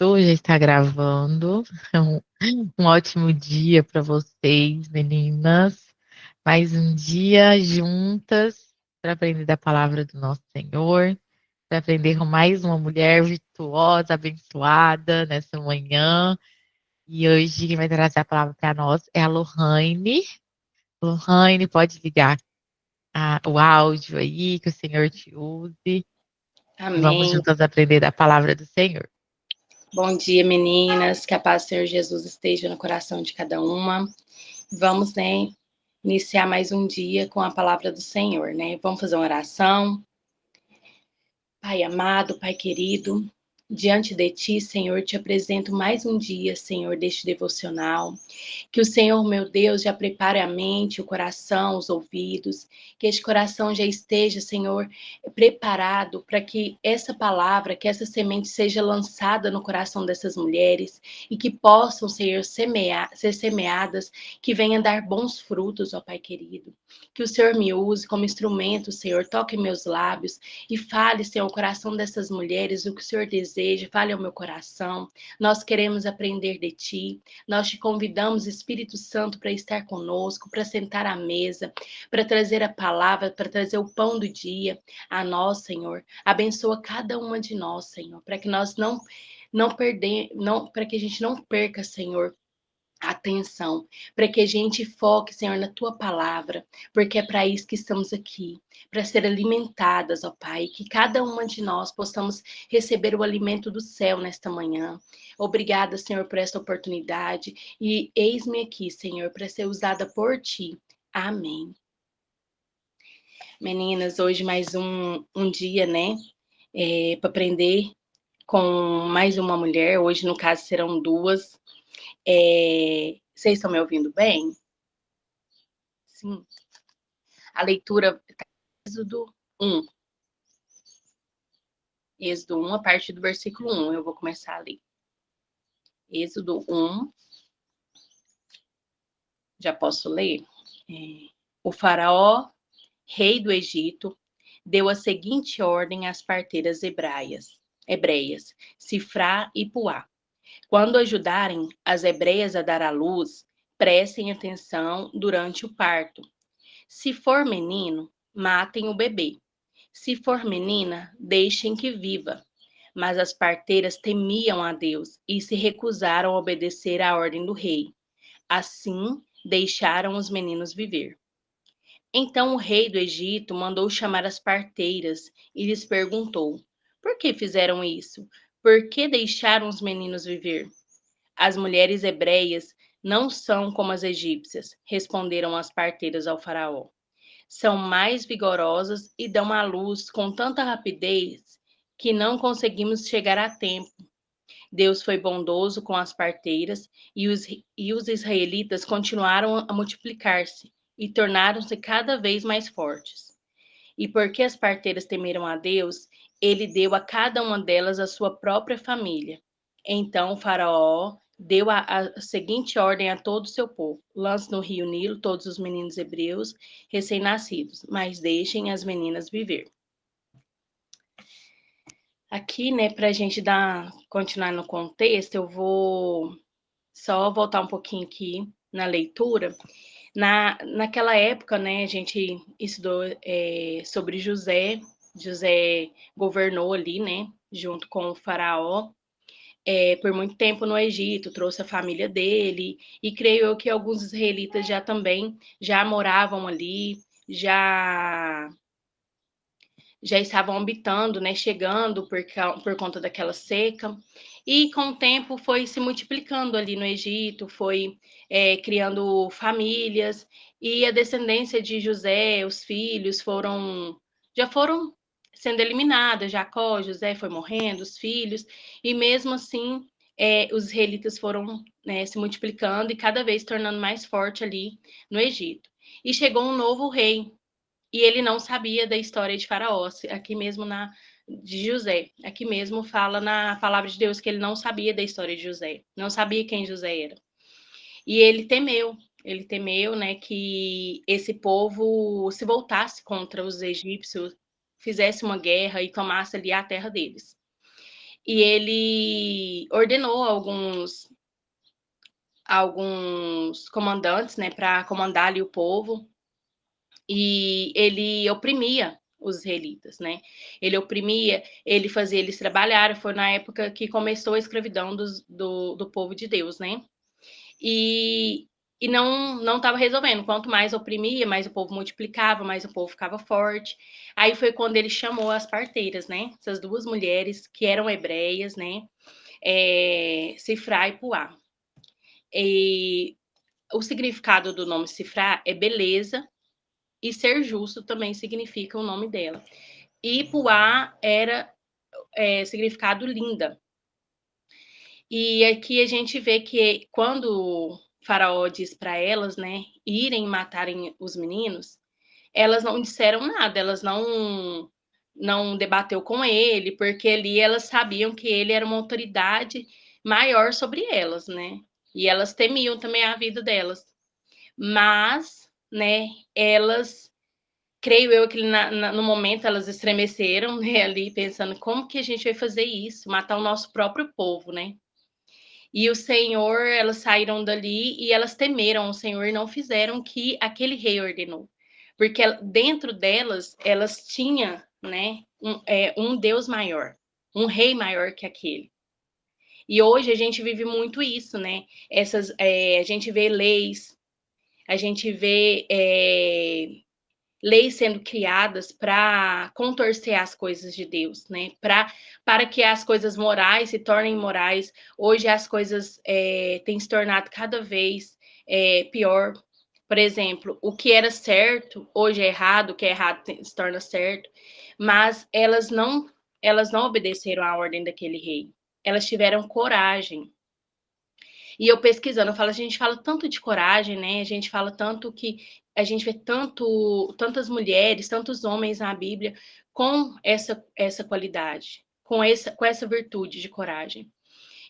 já está gravando. Um, um ótimo dia para vocês, meninas. Mais um dia juntas para aprender da palavra do nosso Senhor, para aprender com mais uma mulher virtuosa, abençoada nessa manhã. E hoje quem vai trazer a palavra para nós é a Lohane. Lohane, pode ligar o áudio aí, que o Senhor te use. Vamos Amém. juntas aprender da palavra do Senhor. Bom dia, meninas. Que a paz do Senhor Jesus esteja no coração de cada uma. Vamos, iniciar mais um dia com a palavra do Senhor, Vamos fazer uma oração. Pai amado, Pai querido, diante de Ti, Senhor, te apresento mais um dia, Senhor, deste devocional. Que o Senhor, meu Deus, já prepare a mente, o coração, os ouvidos, que este coração já esteja, Senhor, preparado para que essa palavra, que essa semente seja lançada no coração dessas mulheres e que possam, Senhor, ser semeadas, que venham dar bons frutos, ó Pai querido. Que o Senhor me use como instrumento, Senhor, toque meus lábios e fale, Senhor, ao coração dessas mulheres o que o Senhor deseja, fale ao meu coração. Nós queremos aprender de Ti, nós te convidamos, Espírito Santo, para estar conosco, para sentar à mesa, para trazer a palavra, para trazer o pão do dia a nós, Senhor. Abençoa cada uma de nós, Senhor, para que nós para que a gente não perca, Senhor, atenção, para que a gente foque, Senhor, na Tua palavra, porque é para isso que estamos aqui, para ser alimentadas, ó Pai, que cada uma de nós possamos receber o alimento do céu nesta manhã. Obrigada, Senhor, por esta oportunidade e eis-me aqui, Senhor, para ser usada por Ti. Amém. Meninas, hoje mais um dia, para aprender com mais uma mulher. Hoje, no caso, serão duas. Vocês estão me ouvindo bem? Sim. A leitura está em Êxodo 1. Êxodo 1, a partir do versículo 1. Eu vou começar a ler. Êxodo 1. Já posso ler? O faraó, rei do Egito, deu a seguinte ordem às parteiras hebreias, Sifrá e Puá. Quando ajudarem as hebreias a dar à luz, prestem atenção durante o parto. Se for menino, matem o bebê. Se for menina, deixem que viva. Mas as parteiras temiam a Deus e se recusaram a obedecer à ordem do rei. Assim, deixaram os meninos viver. Então o rei do Egito mandou chamar as parteiras e lhes perguntou: por que fizeram isso? Por que deixaram os meninos viver? As mulheres hebreias não são como as egípcias, responderam as parteiras ao faraó. São mais vigorosas e dão à luz com tanta rapidez que não conseguimos chegar a tempo. Deus foi bondoso com as parteiras e os israelitas continuaram a multiplicar-se e tornaram-se cada vez mais fortes. E porque as parteiras temeram a Deus, ele deu a cada uma delas a sua própria família. Então o faraó deu a seguinte ordem a todo o seu povo: lance no rio Nilo todos os meninos hebreus recém-nascidos, mas deixem as meninas viver. Aqui, para a gente continuar no contexto, eu vou só voltar um pouquinho aqui na leitura. Naquela época, a gente estudou sobre José. José governou ali, junto com o faraó, por muito tempo no Egito, trouxe a família dele, e creio eu que alguns israelitas já moravam ali, já estavam habitando, chegando por conta daquela seca, e com o tempo foi se multiplicando ali no Egito, foi criando famílias, e a descendência de José, os filhos já foram sendo eliminadas, Jacó, José foi morrendo, os filhos, e mesmo assim os israelitas foram se multiplicando e cada vez tornando mais forte ali no Egito. E chegou um novo rei, e ele não sabia da história de Faraó, aqui mesmo de José. Aqui mesmo fala na palavra de Deus que ele não sabia da história de José, não sabia quem José era. E ele temeu, que esse povo se voltasse contra os egípcios, fizesse uma guerra e tomasse ali a terra deles. e ele ordenou alguns comandantes, né, para comandar ali o povo, e ele oprimia os israelitas, né? Ele oprimia, ele fazia eles trabalharem. Foi na época que começou a escravidão do povo de Deus, né? E, e não estava resolvendo. Quanto mais oprimia, mais o povo multiplicava, mais o povo ficava forte. Aí foi quando ele chamou as parteiras, né? Essas duas mulheres que eram hebreias, né? Sifrá e Puá. E o significado do nome Sifrá é beleza, e ser justo também significa o nome dela. E Puá era significado linda. E aqui a gente vê que quando o Faraó diz para elas, né, irem matarem os meninos, elas não disseram nada, elas não debateu com ele, porque ali elas sabiam que ele era uma autoridade maior sobre elas, né? E elas temiam também a vida delas. Mas, né, elas, creio eu que no momento elas estremeceram, né, ali pensando como que a gente vai fazer isso, matar o nosso próprio povo, né? E o Senhor, elas saíram dali e elas temeram o Senhor e não fizeram o que aquele rei ordenou. Porque dentro delas, elas tinham, né, um Deus maior, um rei maior que aquele. E hoje a gente vive muito isso, né? A gente vê leis, a gente vê leis sendo criadas para contorcer as coisas de Deus, né? Para que as coisas morais se tornem morais. Hoje as coisas têm se tornado cada vez pior. Por exemplo, o que era certo hoje é errado, o que é errado se torna certo, mas elas não obedeceram à ordem daquele rei. Elas tiveram coragem. E eu pesquisando, a gente fala tanto de coragem, né? A gente fala tanto que a gente vê tantas mulheres, tantos homens na Bíblia com essa qualidade, com essa virtude de coragem.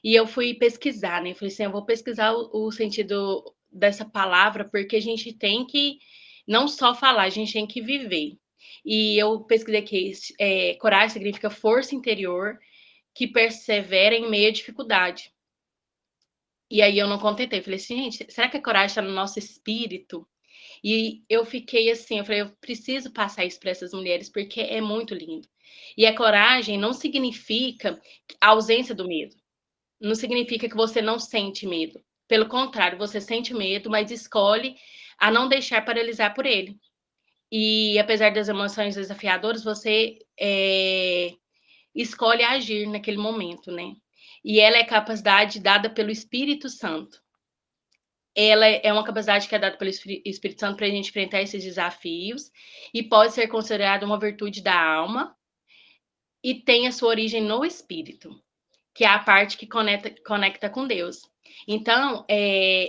E eu fui pesquisar, né? Eu falei assim, eu vou pesquisar o sentido dessa palavra, porque a gente tem que não só falar, a gente tem que viver. E eu pesquisei que coragem significa força interior que persevera em meio à dificuldade. E aí eu não contentei, falei assim, gente, será que a coragem está no nosso espírito? E eu fiquei assim, eu falei, eu preciso passar isso para essas mulheres porque é muito lindo. E a coragem não significa a ausência do medo. Não significa que você não sente medo. Pelo contrário, você sente medo, mas escolhe a não deixar paralisar por ele. E apesar das emoções desafiadoras, você escolhe agir naquele momento, né? E ela é capacidade dada pelo Espírito Santo. Ela é uma capacidade que é dada pelo Espírito Santo para a gente enfrentar esses desafios e pode ser considerada uma virtude da alma e tem a sua origem no espírito, que é a parte que conecta com Deus. Então,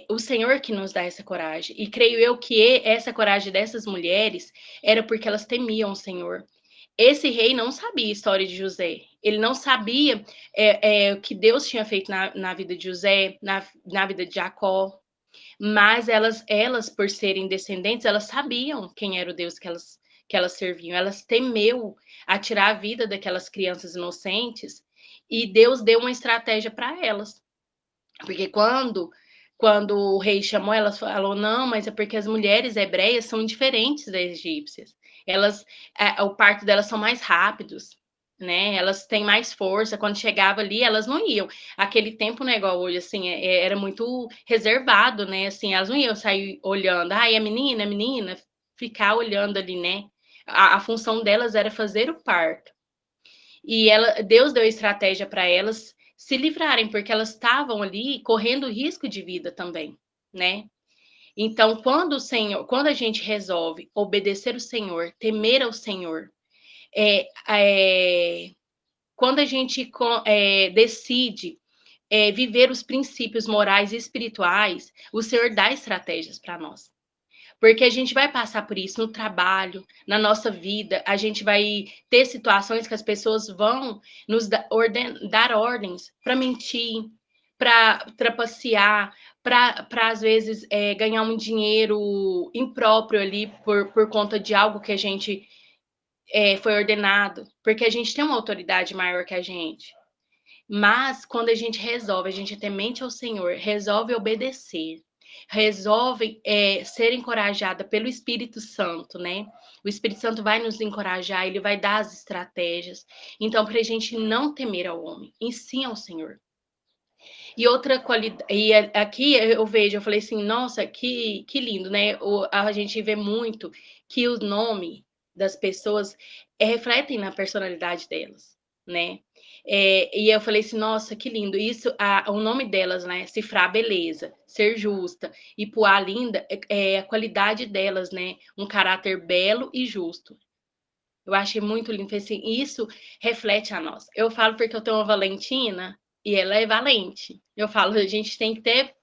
o Senhor que nos dá essa coragem. E creio eu que essa coragem dessas mulheres era porque elas temiam o Senhor. Esse rei não sabia a história de José. Ele não sabia o que Deus tinha feito na vida de José, na vida de Jacó. Mas elas, por serem descendentes, elas sabiam quem era o Deus que elas serviam. Elas temeu a tirar a vida daquelas crianças inocentes e Deus deu uma estratégia para elas. Porque quando o rei chamou, elas falou, não, mas é porque as mulheres hebreias são diferentes das egípcias. O parto delas são mais rápidos, né? Elas têm mais força. Quando chegava ali, elas não iam. Aquele tempo, né, igual hoje, assim, era muito reservado, né? Assim, elas não iam sair olhando, é menina, ficar olhando ali, né? A função delas era fazer o parto. E Deus deu estratégia para elas se livrarem, porque elas estavam ali correndo risco de vida também, né? Então, quando a gente resolve obedecer o Senhor, temer ao Senhor, quando a gente decide viver os princípios morais e espirituais, o Senhor dá estratégias para nós. Porque a gente vai passar por isso no trabalho, na nossa vida, a gente vai ter situações que as pessoas vão nos dar ordens para mentir, para trapacear, para às vezes ganhar um dinheiro impróprio ali por conta de algo que a gente foi ordenado, porque a gente tem uma autoridade maior que a gente. Mas quando a gente resolve, a gente é temente ao Senhor, resolve obedecer, resolve ser encorajada pelo Espírito Santo, né? O Espírito Santo vai nos encorajar, ele vai dar as estratégias. Então, para a gente não temer ao homem, e sim ao Senhor. E outra qualidade, e aqui eu vejo, eu falei assim, nossa, que lindo, né? A gente vê muito que o nome das pessoas refletem na personalidade delas, né? E eu falei assim, nossa, que lindo. Isso, o nome delas, né? Cifrar beleza, ser justa e Puá linda é a qualidade delas, né? Um caráter belo e justo. Eu achei muito lindo. Falei assim, isso reflete a nós. Eu falo porque eu tenho uma Valentina e ela é valente. Eu falo, a gente tem que ter,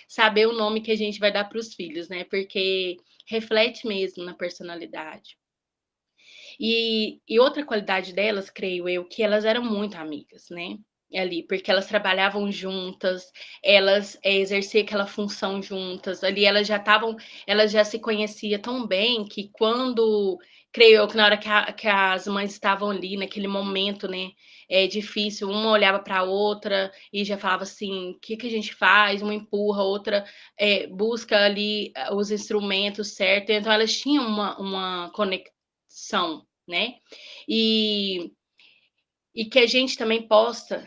saber o nome que a gente vai dar para os filhos, né? Porque reflete mesmo na personalidade. E outra qualidade delas, creio eu, que elas eram muito amigas, né? Ali, porque elas trabalhavam juntas, elas exerciam aquela função juntas, ali elas já se conheciam tão bem que quando, creio eu, que na hora que as mães estavam ali, naquele momento, né, difícil, uma olhava para a outra e já falava assim, o que que a gente faz? Uma empurra, a outra busca ali os instrumentos certos, então elas tinham uma conexão, né? E, e que a gente também possa,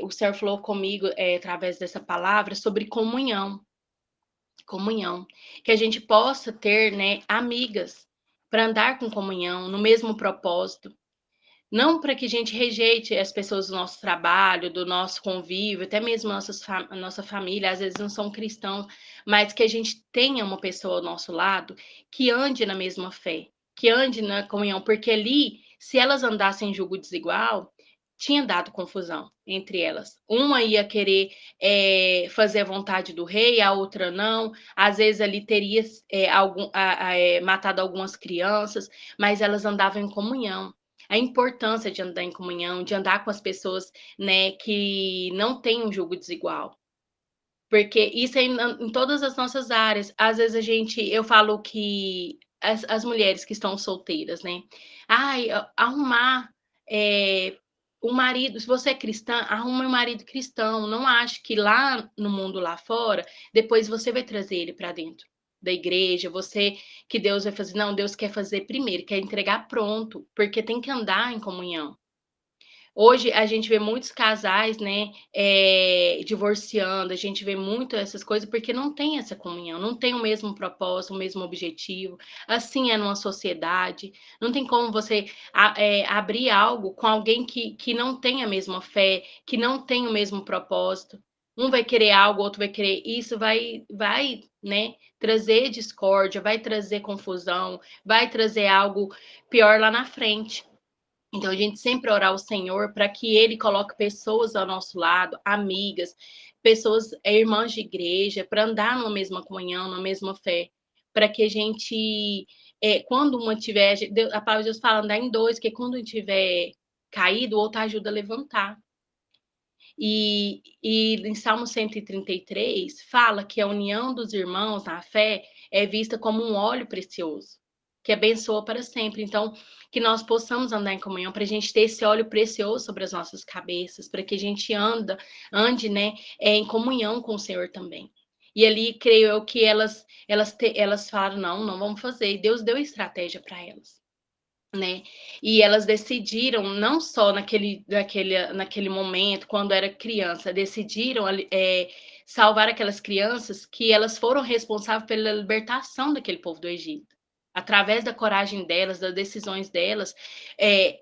o Senhor falou comigo através dessa palavra sobre comunhão, comunhão, que a gente possa ter, né, amigas para andar com comunhão, no mesmo propósito, não para que a gente rejeite as pessoas do nosso trabalho, do nosso convívio, até mesmo a nossa família, às vezes não são cristãos, mas que a gente tenha uma pessoa ao nosso lado que ande na mesma fé, que ande na comunhão, porque ali, se elas andassem em julgo desigual, tinha dado confusão entre elas. Uma ia querer fazer a vontade do rei, a outra não. Às vezes ali teria matado algumas crianças, mas elas andavam em comunhão, a importância de andar em comunhão, de andar com as pessoas, né, que não têm um julgo desigual. Porque isso é em todas as nossas áreas. Às vezes eu falo que as mulheres que estão solteiras, né? Ai, arrumar o marido, se você é cristã, arruma um marido cristão. Não ache que lá no mundo lá fora, depois você vai trazer ele para dentro da igreja, que Deus vai fazer. Não, Deus quer fazer primeiro, quer entregar pronto, porque tem que andar em comunhão. Hoje a gente vê muitos casais, né, divorciando, a gente vê muito essas coisas porque não tem essa comunhão, não tem o mesmo propósito, o mesmo objetivo. Assim é numa sociedade, não tem como você abrir algo com alguém que não tem a mesma fé, que não tem o mesmo propósito. Um vai querer algo, outro vai querer isso, vai, né, trazer discórdia, vai trazer confusão, vai trazer algo pior lá na frente. Então, a gente sempre orar ao Senhor para que Ele coloque pessoas ao nosso lado, amigas, pessoas, irmãs de igreja, para andar numa mesma comunhão, na mesma fé, para que a gente, quando uma tiver, a palavra de Deus fala andar em dois, que quando um tiver caído, o outro ajuda a levantar. E em Salmo 133 fala que a união dos irmãos na fé é vista como um óleo precioso, que abençoa para sempre. Então, que nós possamos andar em comunhão para a gente ter esse óleo precioso sobre as nossas cabeças, para que a gente ande, né, em comunhão com o Senhor também. E ali, creio eu que elas falaram, não vamos fazer. E Deus deu estratégia para elas, né? E elas decidiram, não só naquele momento, quando era criança, decidiram salvar aquelas crianças que elas foram responsáveis pela libertação daquele povo do Egito. Através da coragem delas, das decisões delas,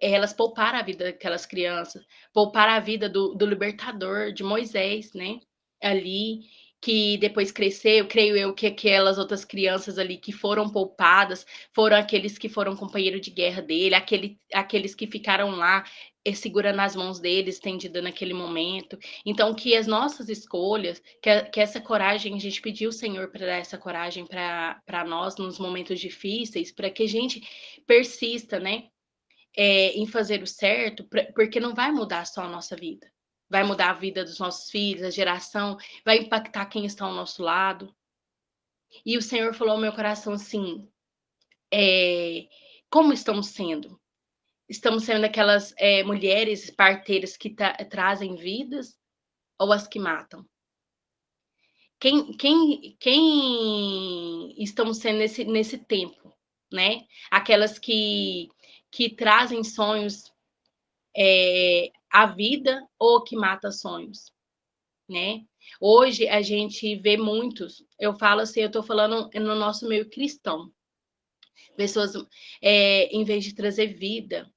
elas pouparam a vida daquelas crianças, pouparam a vida do libertador, de Moisés, né? Ali, que depois cresceu, creio eu que aquelas outras crianças ali que foram poupadas foram aqueles que foram companheiro de guerra dele, aqueles que ficaram lá segurando as mãos dele, estendida naquele momento. Então, que as nossas escolhas, que essa coragem, a gente pediu o Senhor para dar essa coragem para nós nos momentos difíceis, para que a gente persista, né, em fazer o certo, porque não vai mudar só a nossa vida. Vai mudar a vida dos nossos filhos, a geração, vai impactar quem está ao nosso lado. E o Senhor falou ao meu coração assim: como estamos sendo? Estamos sendo aquelas mulheres parteiras que trazem vidas ou as que matam? Quem estamos sendo nesse tempo, né? Aquelas que trazem sonhos à vida ou que mata sonhos, né? Hoje a gente vê muitos, eu falo assim, eu estou falando no nosso meio cristão, pessoas, em vez de trazer vida,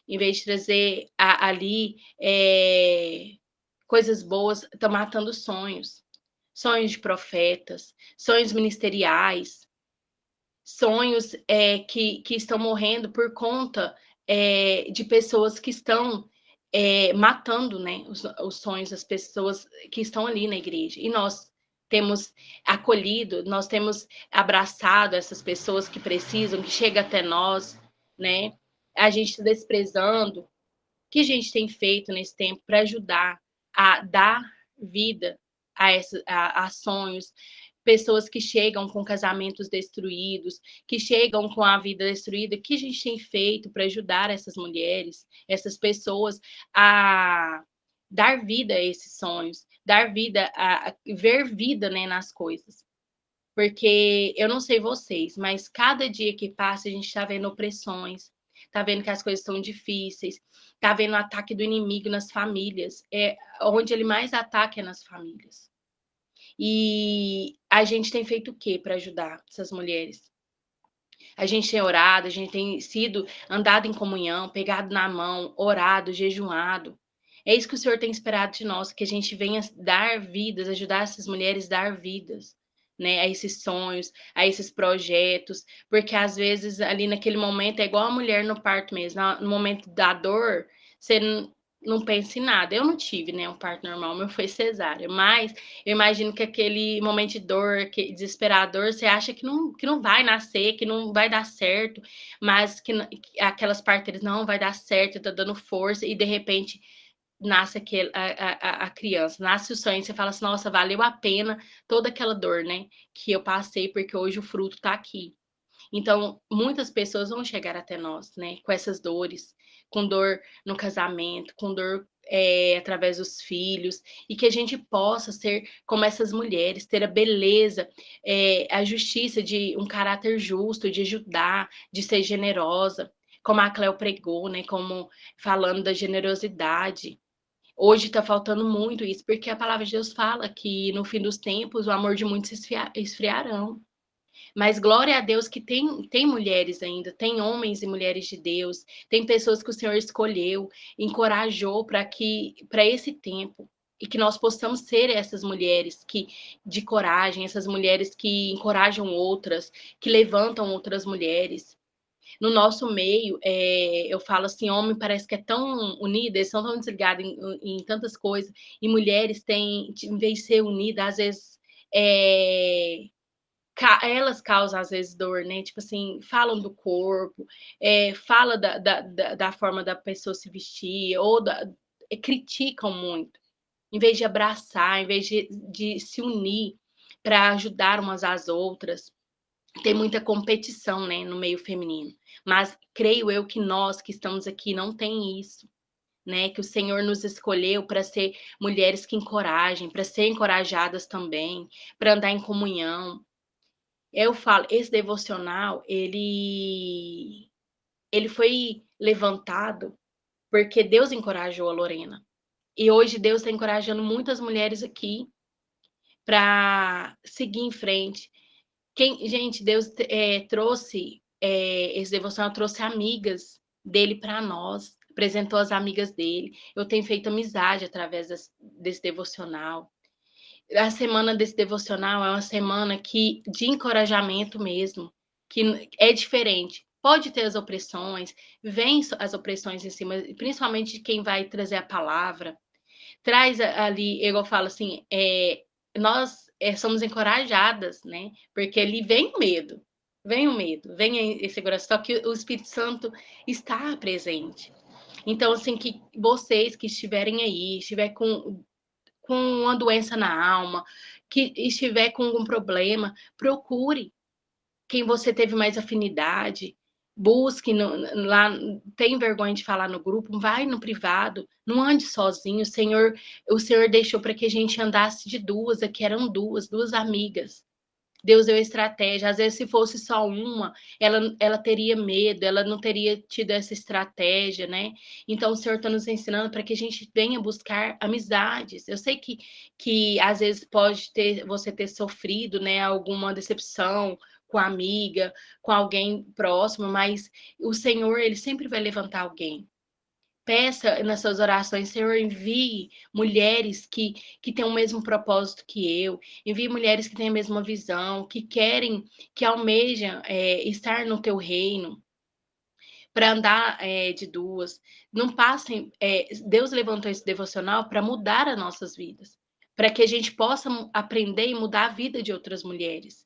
em vez de trazer ali coisas boas, estão matando sonhos, sonhos de profetas, sonhos ministeriais, sonhos que estão morrendo por conta de pessoas que estão matando, né, os sonhos das pessoas que estão ali na igreja. E nós temos acolhido, nós temos abraçado essas pessoas que precisam, que chegam até nós, né? A gente está desprezando. O que a gente tem feito nesse tempo para ajudar a dar vida a sonhos, pessoas que chegam com casamentos destruídos, que chegam com a vida destruída, o que a gente tem feito para ajudar essas mulheres, essas pessoas a dar vida a esses sonhos, dar vida, a ver vida, né, nas coisas. Porque eu não sei vocês, mas cada dia que passa a gente está vendo opressões, está vendo que as coisas estão difíceis, está vendo o ataque do inimigo nas famílias. Onde ele mais ataca é nas famílias. E a gente tem feito o quê para ajudar essas mulheres? A gente tem orado, a gente tem sido andado em comunhão, pegado na mão, orado, jejuado. É isso que o Senhor tem esperado de nós, que a gente venha dar vidas, ajudar essas mulheres a dar vidas, né, a esses sonhos, a esses projetos, porque às vezes ali naquele momento é igual a mulher no parto mesmo, no momento da dor, você não pensa em nada. Eu não tive, né, um parto normal, o meu foi cesárea, mas eu imagino que aquele momento de dor, que desesperador, você acha que não vai nascer, que não vai dar certo, mas que aquelas parteiras não vai dar certo, tá dando força, e de repente nasce a criança, nasce o sonho, e você fala assim, nossa, valeu a pena toda aquela dor, né, que eu passei, porque hoje o fruto tá aqui. Então, muitas pessoas vão chegar até nós, né, com essas dores, com dor no casamento, com dor através dos filhos, e que a gente possa ser como essas mulheres, ter a beleza, a justiça de um caráter justo, de ajudar, de ser generosa, como a Cleo pregou, né, como falando da generosidade. Hoje está faltando muito isso, porque a palavra de Deus fala que no fim dos tempos o amor de muitos esfriarão. Mas glória a Deus que tem mulheres ainda, tem homens e mulheres de Deus, tem pessoas que o Senhor escolheu, encorajou para esse tempo. E que nós possamos ser essas mulheres de coragem, essas mulheres que encorajam outras, que levantam outras mulheres. No nosso meio, eu falo assim, homem parece que é tão unido, eles são tão desligados em tantas coisas, e mulheres têm, em vez de ser unidas, às vezes elas causam às vezes dor, né? Tipo assim, falam do corpo, fala da forma da pessoa se vestir, criticam muito, em vez de abraçar, em vez de se unir para ajudar umas às outras. Tem muita competição, né, no meio feminino. Mas creio eu que nós que estamos aqui não tem isso, né? Que o Senhor nos escolheu para ser mulheres que encorajem, para ser encorajadas também, para andar em comunhão. Eu falo, esse devocional, ele foi levantado porque Deus encorajou a Lorena. E hoje Deus está encorajando muitas mulheres aqui para seguir em frente. Gente, Deus trouxe esse devocional, trouxe amigas dele para nós, apresentou as amigas dele. Eu tenho feito amizade através desse devocional. A semana desse devocional é uma semana de encorajamento mesmo, que é diferente. Pode ter as opressões, vem as opressões em cima, principalmente de quem vai trazer a palavra. Traz ali, eu falo assim, nós somos encorajadas, né? Porque ali vem o medo, vem a insegurança, só que o Espírito Santo está presente. Então, assim, que vocês que estiverem aí, estiver com uma doença na alma, que estiver com algum problema, procure quem você teve mais afinidade, Busque lá, tem vergonha de falar no grupo, vai no privado, não ande sozinho. O Senhor deixou para que a gente andasse de duas, aqui eram duas amigas. Deus deu estratégia. Às vezes, se fosse só uma, ela teria medo, ela não teria tido essa estratégia, né? Então, o Senhor está nos ensinando para que a gente venha buscar amizades. Eu sei que às vezes você ter sofrido, né, alguma decepção com a amiga, com alguém próximo, mas o Senhor, ele sempre vai levantar alguém. Peça nas suas orações, Senhor, envie mulheres que têm o mesmo propósito que eu, envie mulheres que têm a mesma visão, que querem, que almejam estar no teu reino, para andar de duas. Não passem. Deus levantou esse devocional para mudar as nossas vidas, para que a gente possa aprender e mudar a vida de outras mulheres,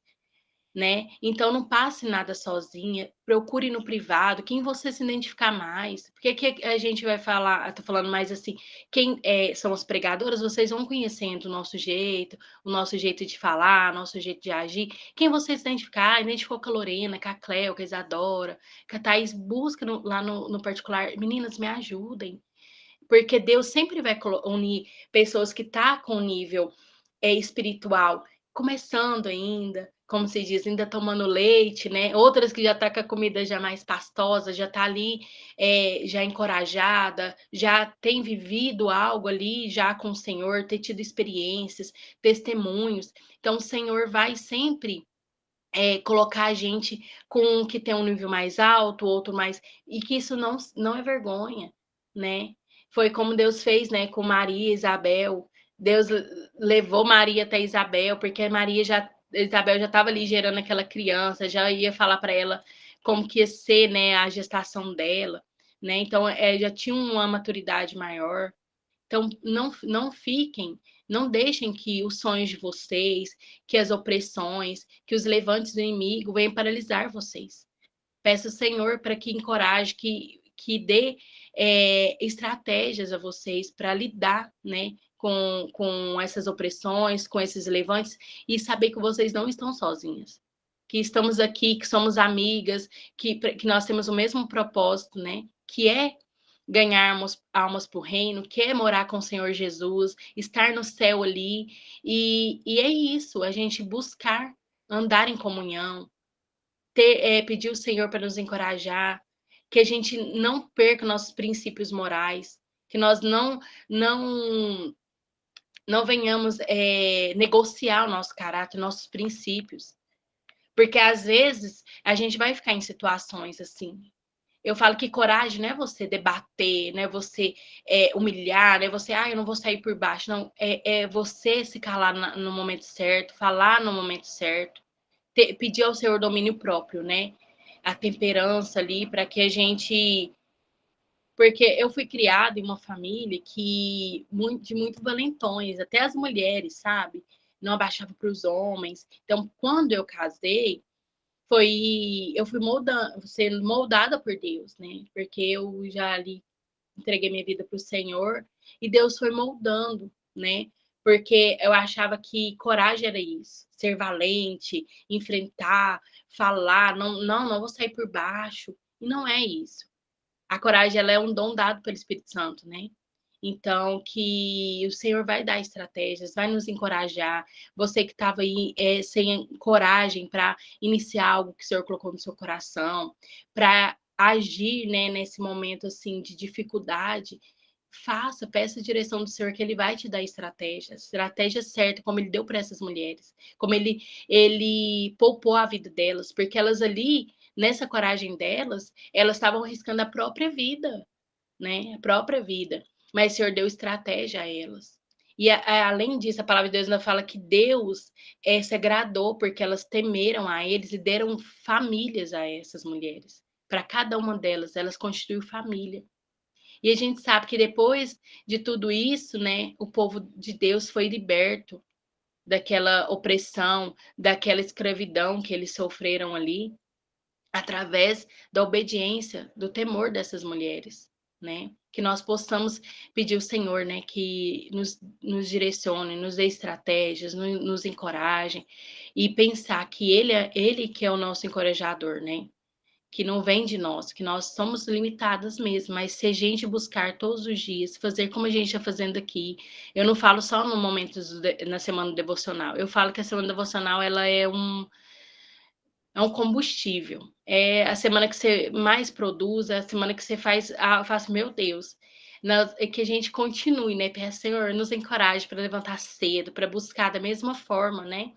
né? Então não passe nada sozinha, procure no privado, quem você se identificar mais. Porque que a gente vai falar, tô falando mais assim, quem são as pregadoras, vocês vão conhecendo o nosso jeito de falar, o nosso jeito de agir. Quem você se identificar, identificou com a Lorena, com a Cleo, com a Isadora, com a Thaís, busca lá no particular, meninas, me ajudem. Porque Deus sempre vai unir pessoas que tá com nível espiritual, começando ainda, como se diz, ainda tomando leite, né? Outras que já tá com a comida já mais pastosa, já tá ali já encorajada, já tem vivido algo ali já com o Senhor, ter tido experiências, testemunhos. Então, o Senhor vai sempre colocar a gente com um que tem um nível mais alto, outro mais. E que isso não é vergonha, né? Foi como Deus fez, né, com Maria e Isabel. Deus levou Maria até Isabel, porque Isabel já estava ali gerando aquela criança, já ia falar para ela como que ia ser, né, a gestação dela, né? Então, já tinha uma maturidade maior. Então, não fiquem, não deixem que os sonhos de vocês, que as opressões, que os levantes do inimigo venham paralisar vocês. Peço ao Senhor para que encoraje, que dê estratégias a vocês para lidar, né, com essas opressões, com esses levantes, e saber que vocês não estão sozinhas. Que estamos aqui, que somos amigas, que nós temos o mesmo propósito, né? Que é ganharmos almas para o reino, quer morar com o Senhor Jesus, estar no céu ali. E é isso, a gente buscar andar em comunhão, pedir ao Senhor para nos encorajar, que a gente não perca nossos princípios morais, que nós não, não venhamos negociar o nosso caráter, nossos princípios. Porque às vezes a gente vai ficar em situações assim. Eu falo que coragem não é você debater, não é você humilhar, não é você, eu não vou sair por baixo. Não, é você se calar no momento certo, falar no momento certo, pedir ao Senhor domínio próprio, né? A temperança ali, para que a gente. Porque eu fui criada em uma família de muito valentões, até as mulheres, sabe? Não abaixava para os homens. Então, quando eu casei, eu fui sendo moldada por Deus, né? Porque eu já ali entreguei minha vida para o Senhor e Deus foi moldando, né? Porque eu achava que coragem era isso, ser valente, enfrentar, falar, não vou sair por baixo. E não é isso. A coragem, ela é um dom dado pelo Espírito Santo, né? Então, que o Senhor vai dar estratégias, vai nos encorajar. Você que estava aí sem coragem para iniciar algo que o Senhor colocou no seu coração, para agir, né, nesse momento assim de dificuldade, faça, peça a direção do Senhor que Ele vai te dar estratégia certa, como Ele deu para essas mulheres, como ele poupou a vida delas, porque elas ali, nessa coragem delas, elas estavam arriscando a própria vida, né? A própria vida. Mas o Senhor deu estratégia a elas. E além disso, a palavra de Deus ainda fala que Deus se agradou porque elas temeram a eles e deram famílias a essas mulheres. Para cada uma delas, elas constituíram família. E a gente sabe que depois de tudo isso, né, o povo de Deus foi liberto daquela opressão, daquela escravidão que eles sofreram ali, através da obediência, do temor dessas mulheres, né? Que nós possamos pedir ao Senhor, né, que nos direcione, nos dê estratégias, nos encoraje e pensar que Ele que é o nosso encorajador, né? que não vem de nós, que nós somos limitadas mesmo, mas se a gente buscar todos os dias, fazer como a gente está fazendo aqui, eu não falo só no momento na semana devocional, eu falo que a semana devocional ela é um combustível. É a semana que você mais produz, é a semana que você faz, eu faço, meu Deus, é que a gente continue, né? Peça, Senhor, nos encoraje para levantar cedo, para buscar da mesma forma, né?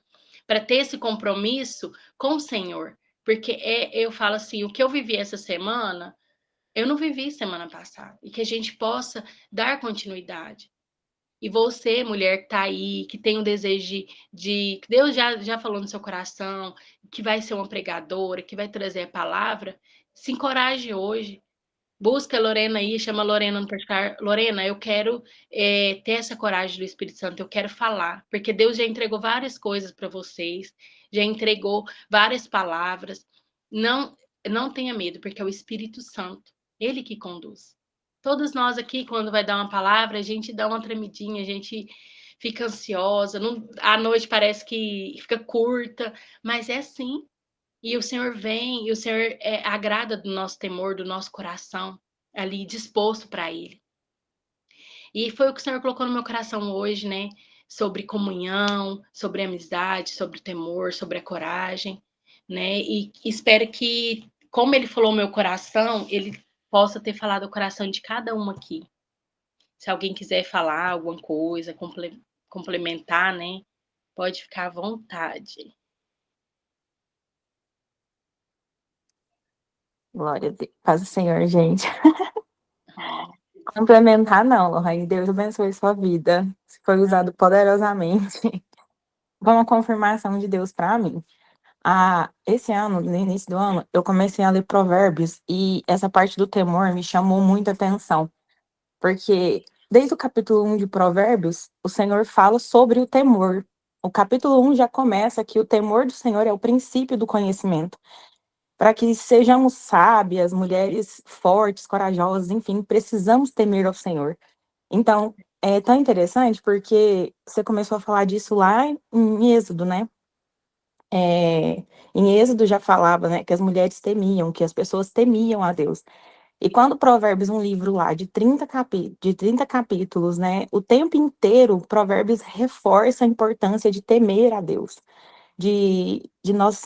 Para ter esse compromisso com o Senhor. Porque eu falo assim, o que eu vivi essa semana, eu não vivi semana passada. E que a gente possa dar continuidade. E você, mulher que tá aí, que tem um desejo que Deus já falou no seu coração, que vai ser uma pregadora, que vai trazer a palavra, se encoraje hoje. Busca a Lorena aí, chama a Lorena no particular. Lorena, eu quero ter essa coragem do Espírito Santo, eu quero falar, porque Deus já entregou várias coisas para vocês, já entregou várias palavras. Não, não tenha medo, porque é o Espírito Santo, ele que conduz. Todos nós aqui, quando vai dar uma palavra, a gente dá uma tremidinha, a gente fica ansiosa, não, a noite parece que fica curta, mas é assim. E o Senhor vem, e o Senhor agrada do nosso temor, do nosso coração, ali disposto para Ele. E foi o que o Senhor colocou no meu coração hoje, né? Sobre comunhão, sobre amizade, sobre o temor, sobre a coragem, né? E espero que, como Ele falou no meu coração, Ele possa ter falado o coração de cada um aqui. Se alguém quiser falar alguma coisa, complementar, né? Pode ficar à vontade. Glória a Deus. Paz do Senhor, gente. Complementar, não, Lohane. Deus abençoe sua vida. Você foi usado poderosamente. Foi uma confirmação de Deus para mim. Esse ano, no início do ano, eu comecei a ler Provérbios e essa parte do temor me chamou muita atenção. Porque desde o capítulo 1 de Provérbios, o Senhor fala sobre o temor. O capítulo 1 já começa que o temor do Senhor é o princípio do conhecimento. Para que sejamos sábias, mulheres fortes, corajosas, enfim, precisamos temer ao Senhor. Então, é tão interessante porque você começou a falar disso lá em Êxodo, né? Em Êxodo já falava, né, que as mulheres temiam, que as pessoas temiam a Deus. E quando Provérbios, um livro lá de 30 capítulos, né, o tempo inteiro, Provérbios reforça a importância de temer a Deus, de nós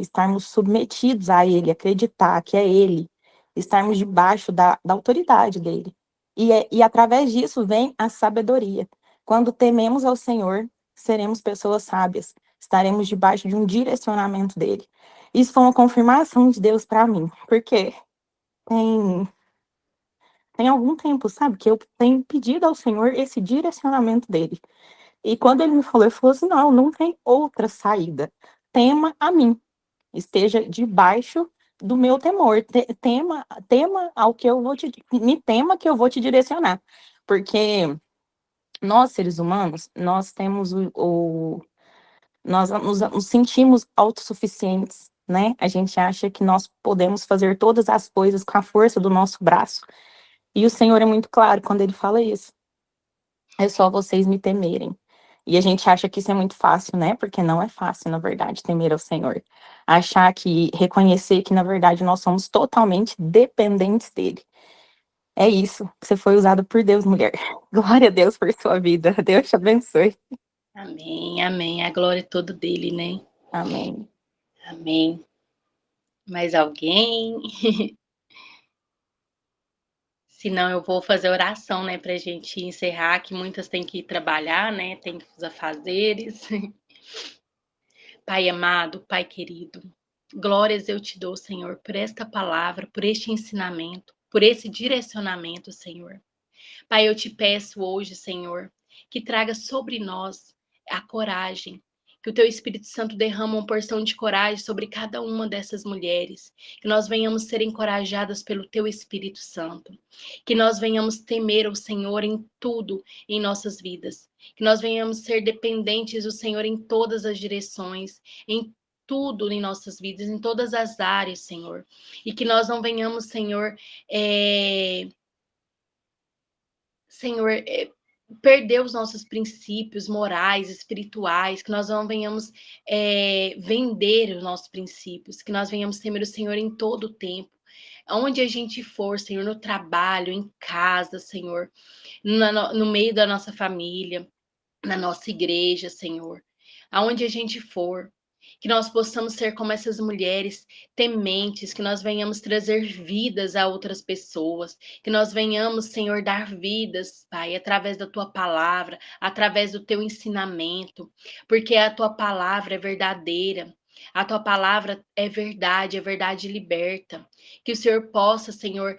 estarmos submetidos a Ele, acreditar que é Ele, estarmos debaixo da autoridade dEle. E através disso vem a sabedoria. Quando tememos ao Senhor, seremos pessoas sábias, estaremos debaixo de um direcionamento dEle. Isso foi uma confirmação de Deus para mim, porque tem, tem algum tempo, sabe, que eu tenho pedido ao Senhor esse direcionamento dEle. E quando ele me falou, ele falou assim: não, não tem outra saída. Tema a mim, esteja debaixo do meu temor, tema ao que eu vou me tema que eu vou te direcionar. Porque nós, seres humanos, nós temos nós nos sentimos autossuficientes, né? A gente acha que nós podemos fazer todas as coisas com a força do nosso braço. E o Senhor é muito claro quando ele fala isso. É só vocês me temerem. E a gente acha que isso é muito fácil, né? Porque não é fácil, na verdade, temer ao Senhor. Reconhecer que, na verdade, nós somos totalmente dependentes dele. É isso. Você foi usado por Deus, mulher. Glória a Deus por sua vida. Deus te abençoe. Amém, amém. A glória é toda dele, né? Amém. Amém. Mais alguém? Se não, eu vou fazer oração, né, pra gente encerrar, que muitas têm que ir trabalhar, né, tem os afazeres. Pai amado, Pai querido, glórias eu te dou, Senhor, por esta palavra, por este ensinamento, por esse direcionamento, Senhor. Pai, eu te peço hoje, Senhor, que traga sobre nós a coragem, que o teu Espírito Santo derrama uma porção de coragem sobre cada uma dessas mulheres, que nós venhamos ser encorajadas pelo teu Espírito Santo, que nós venhamos temer o Senhor em tudo em nossas vidas, que nós venhamos ser dependentes do Senhor em todas as direções, em tudo em nossas vidas, em todas as áreas, Senhor, e que nós não venhamos, Senhor, Senhor, perder os nossos princípios morais, espirituais, que nós não venhamos vender os nossos princípios, que nós venhamos temer o Senhor em todo o tempo. Onde a gente for, Senhor, no trabalho, em casa, Senhor, no meio da nossa família, na nossa igreja, Senhor, aonde a gente for, que nós possamos ser como essas mulheres tementes, que nós venhamos trazer vidas a outras pessoas, que nós venhamos, Senhor, dar vidas, Pai, através da tua palavra, através do teu ensinamento, porque a tua palavra é verdadeira. A tua palavra é verdade liberta. Que o Senhor possa, Senhor,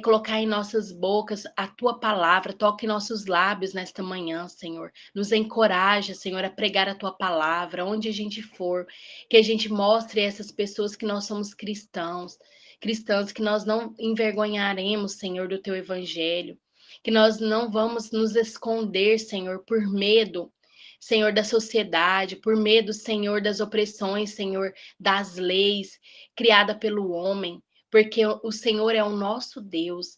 colocar em nossas bocas a tua palavra, toque em nossos lábios nesta manhã, Senhor. Nos encoraja, Senhor, a pregar a tua palavra, onde a gente for, que a gente mostre a essas pessoas que nós somos cristãos, cristãos, que nós não envergonharemos, Senhor, do teu evangelho, que nós não vamos nos esconder, Senhor, por medo. Senhor, da sociedade, por medo, Senhor, das opressões, Senhor, das leis criada pelo homem, porque o Senhor é o nosso Deus.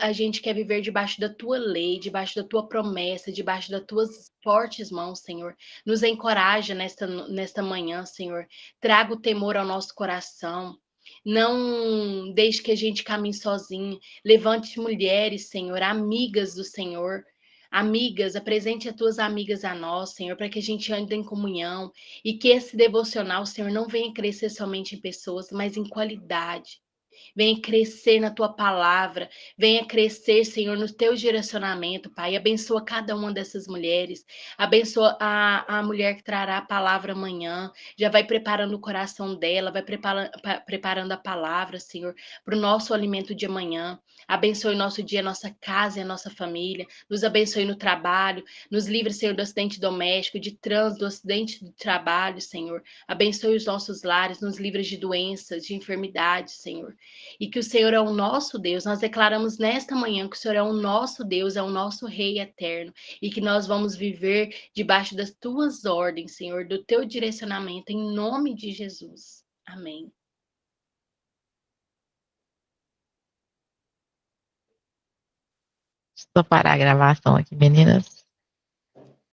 A gente quer viver debaixo da tua lei, debaixo da tua promessa, debaixo das tuas fortes mãos, Senhor. Nos encoraja nesta manhã, Senhor. Traga o temor ao nosso coração. Não deixe que a gente caminhe sozinho. Levante mulheres, Senhor, amigas do Senhor. Amigas, apresente as tuas amigas a nós, Senhor, para que a gente ande em comunhão e que esse devocional, Senhor, não venha crescer somente em pessoas, mas em qualidade. Venha crescer na tua palavra, venha crescer, Senhor, no teu direcionamento, Pai. Abençoa cada uma dessas mulheres, abençoa a mulher que trará a palavra amanhã, já vai preparando o coração dela, vai preparando a palavra, Senhor, para o nosso alimento de amanhã. Abençoe o nosso dia, a nossa casa e a nossa família, nos abençoe no trabalho, nos livre, Senhor, do acidente doméstico, de trânsito, do acidente do trabalho, Senhor. Abençoe os nossos lares, nos livre de doenças, de enfermidades, Senhor, e que o Senhor é o nosso Deus. Nós declaramos nesta manhã que o Senhor é o nosso Deus, é o nosso Rei eterno, e que nós vamos viver debaixo das tuas ordens, Senhor, do teu direcionamento, em nome de Jesus. Amém. Deixa eu parar a gravação aqui, meninas.